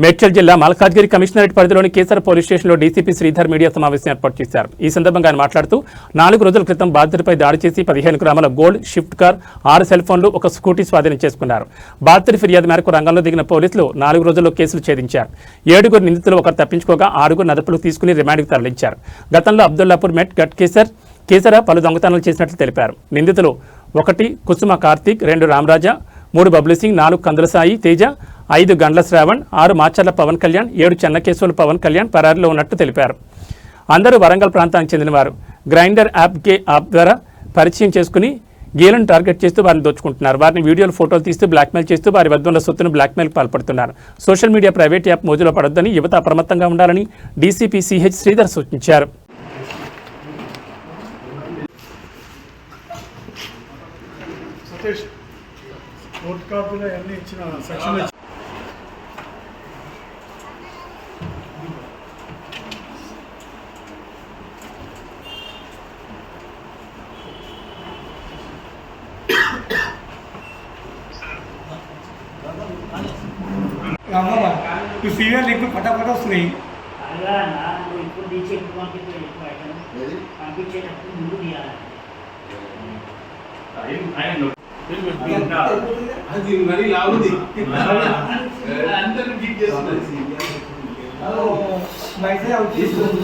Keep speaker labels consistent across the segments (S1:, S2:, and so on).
S1: మేడ్చల్ జిల్లా మల్కాజ్గిరి కమిషనరేట్ పరిధిలోని కేసర పోలీస్ స్టేషన్లో డీసీపీ శ్రీధర్ మీడియా సమావేశం ఏర్పాటు చేశారు. ఈ సందర్భంగా ఆయన మాట్లాడుతూ 4 రోజుల క్రితం బాధితుడిపై దాడి చేసి 15 గ్రాముల గోల్డ్, షిఫ్ట్ కార్, 6 సెల్ ఫోన్లు, ఒక స్కూటీ స్వాధీనం చేసుకున్నారు. బాధితుడి ఫిర్యాదు మేరకు రంగంలో దిగిన పోలీసులు 4 రోజుల్లో కేసులు ఛేదించారు. 7 నిందితులు ఒకరు తప్పించుకోగా 6 అదుపులోకి తీసుకుని రిమాండ్కు తరలించారు. గతంలో అబ్దుల్లాపూర్ మెట్ గట్ కేసర పలు దొంగతనాలు చేసినట్లు తెలిపారు. నిందితులు 1 కుసుమ కార్తీక్, 2 రామరాజ, 3 బబ్లీ సింగ్, 4 కందుల సాయి తేజ, 5 గండ్ల శ్రావణ్, 6 మాచర్ల పవన్ కళ్యాణ్, 7 చెన్నకేశ్వర పవన్ కళ్యాణ్ పరారీలో ఉన్నట్టు తెలిపారు. అందరూ వరంగల్ ప్రాంతానికి చెందినవారు. గ్రైండర్ యాప్ ద్వారా పరిచయం చేసుకుని గేలను టార్గెట్ చేస్తూ వారిని దోచుకుంటున్నారు. వారిని వీడియోలు, ఫోటోలు తీస్తూ బ్లాక్మెయిల్ చేస్తూ వారి వద్ద ఉన్న సొత్తును బ్లాక్మెయిల్కి పాల్పడుతున్నారు. సోషల్ మీడియా, ప్రైవేట్ యాప్ మోజులో పడొద్దని, యువత అప్రమత్తంగా ఉండాలని డీసీపీ సిహెచ్ శ్రీధర్ సూచించారు.
S2: కోర్టు కాపీలో అన్నీ ఇచ్చిన సెక్షన్ సీరియల్ ఎక్కువ పటాపట వస్తున్నాయి.
S3: అది మరి లావుది అందరూ గిట్ చేస్తున్నారు.
S2: మైసే అవుట్ చేస్తుంది.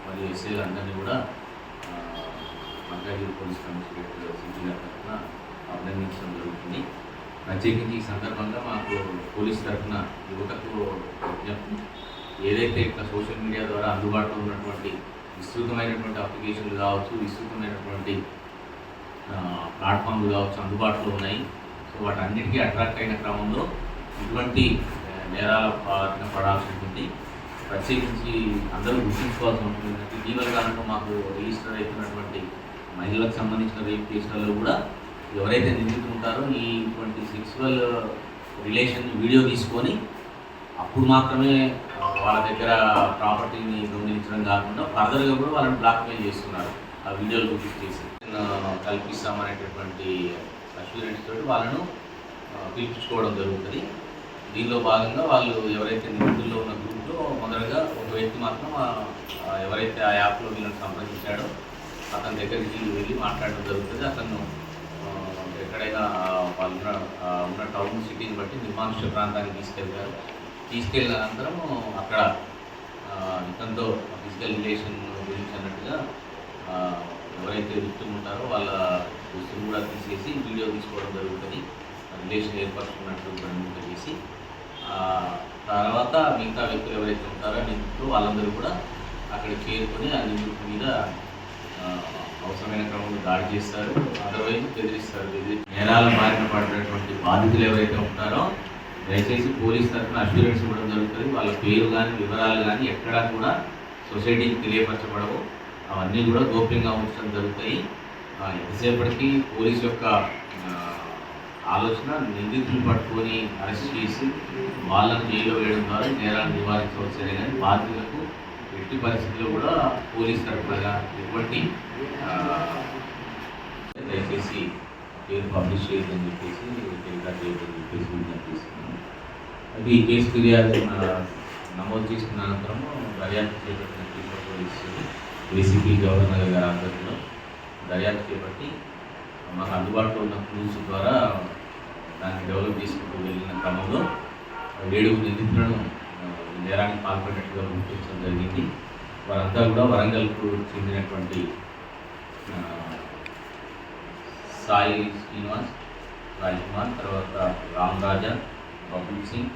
S4: మరియు ఎస్ఐలు అందరినీ కూడా మల్కాజ్గిరి పోలీస్ కమిషనరేట్ సిటీ తరఫున అభినందించడం జరుగుతుంది. ప్రత్యేకించి ఈ సందర్భంగా మాకు పోలీస్ తరఫున యువతకు విజ్ఞప్తి, ఏదైతే ఇట్లా సోషల్ మీడియా ద్వారా అందుబాటులో ఉన్నటువంటి విస్తృతమైనటువంటి అప్లికేషన్లు కావచ్చు, విస్తృతమైనటువంటి ప్లాట్ఫామ్లు కావచ్చు అందుబాటులో ఉన్నాయి. సో వాటన్నిటికీ అట్రాక్ట్ అయిన క్రమంలో ఇటువంటి నేరాల బారిన పడాల్సి ఉంటుంది. ప్రత్యేకించి అందరూ గుర్తుంచుకోవాల్సి ఉంటుంది. ఇటీవల కాలంలో మాకు రిజిస్టర్ అవుతున్నటువంటి మహిళలకు సంబంధించిన రేప్ కేసులలో కూడా ఎవరైతే నిందితులు ఉంటారో ఇటువంటి సెక్సువల్ రిలేషన్ వీడియో తీసుకొని అప్పుడు మాత్రమే వాళ్ళ దగ్గర ప్రాపర్టీని దొంగిలించడం కాకుండా ఫర్దర్గా కూడా వాళ్ళని బ్లాక్మెయిల్ చేస్తున్నారు. ఆ వీడియోలు గుర్తు చేసి కల్పిస్తామనేటటువంటి అష్యూరెన్స్ తోటి వాళ్ళను పిలిపించుకోవడం జరుగుతుంది. దీనిలో భాగంగా వాళ్ళు ఎవరైతే నిందితుల్లో ఉన్న గ్రూప్లో మొదటగా ఒక వ్యక్తి మాత్రం ఎవరైతే ఆ యాప్లో వీళ్ళని సంప్రదించాడో అతని దగ్గరికి వెళ్ళి మాట్లాడడం జరుగుతుంది. అతను ఎక్కడైనా వాళ్ళు ఉన్న టౌన్ సిటీని బట్టి నిర్మానుష్య ప్రాంతానికి తీసుకెళ్ళిన అనంతరం అక్కడ ఇతనితో ఫిజికల్ రిలేషన్ గురించి అన్నట్టుగా ఎవరైతే విక్టిమ్ ఉంటారో వాళ్ళ దుస్తులు కూడా తీసేసి వీడియో తీసుకోవడం జరుగుతుంది. రిలేషన్ ఏర్పరచుకున్నట్టు గణింపు చేసి తర్వాత మిగతా వ్యక్తులు ఎవరైతే ఉంటారో నిందితులు వాళ్ళందరూ కూడా అక్కడికి చేరుకొని ఆ నిందితుల మీద అవసరమైన క్రమంలో దాడి చేస్తారు, అదర్వైజ్ బెదిరిస్తారు. నేరాల బారిన పడినటువంటి బాధితులు ఎవరైతే ఉంటారో దయచేసి పోలీస్ తరఫున అష్యూరెన్స్ ఇవ్వడం జరుగుతుంది. వాళ్ళ పేరు కానీ వివరాలు కానీ ఎక్కడా కూడా సొసైటీకి తెలియపరచబడవు. అవన్నీ కూడా గోప్యంగా ఉంచడం జరుగుతాయి. ఎంతసేపటికి పోలీస్ యొక్క ఆలోచన నిందితులు పట్టుకొని అరెస్ట్ చేసి వాళ్ళని జైల్లో వేయడం ద్వారా నేరాలను నివారించవచ్చనే కానీ బాధితులకు ఎట్టి పరిస్థితుల్లో కూడా పోలీస్ తరఫునగా ఎటువంటి దయచేసి పేరు పబ్లిష్ చేయదని చెప్పేసి టెలికాస్ట్ చేయదని చెప్పేసి విజ్ఞప్తి చేస్తున్నాను. అది ఈ కేసు ఫిర్యాదు నమోదు చేసుకున్న అనంతరం దర్యాప్తు చేపట్టిన కేసు పోలీస్ ఏసీపీ గవర్నర్ గారి ఆధ్వర్యంలో దర్యాప్తు చేపట్టి మాకు అందుబాటులో ఉన్న క్లూస్ ద్వారా దాన్ని డెవలప్ చేసుకుంటూ వెళ్ళిన క్రమంలో 7 నిందితులను నేరానికి పాల్పడినట్టుగా గుర్తించడం జరిగింది. వారంతా కూడా వరంగల్కు చెందినటువంటి సాయి శ్రీనివాస్, రాజ్ కుమార్, తర్వాత రామ్ రాజా, బబ్లూ సింగ్,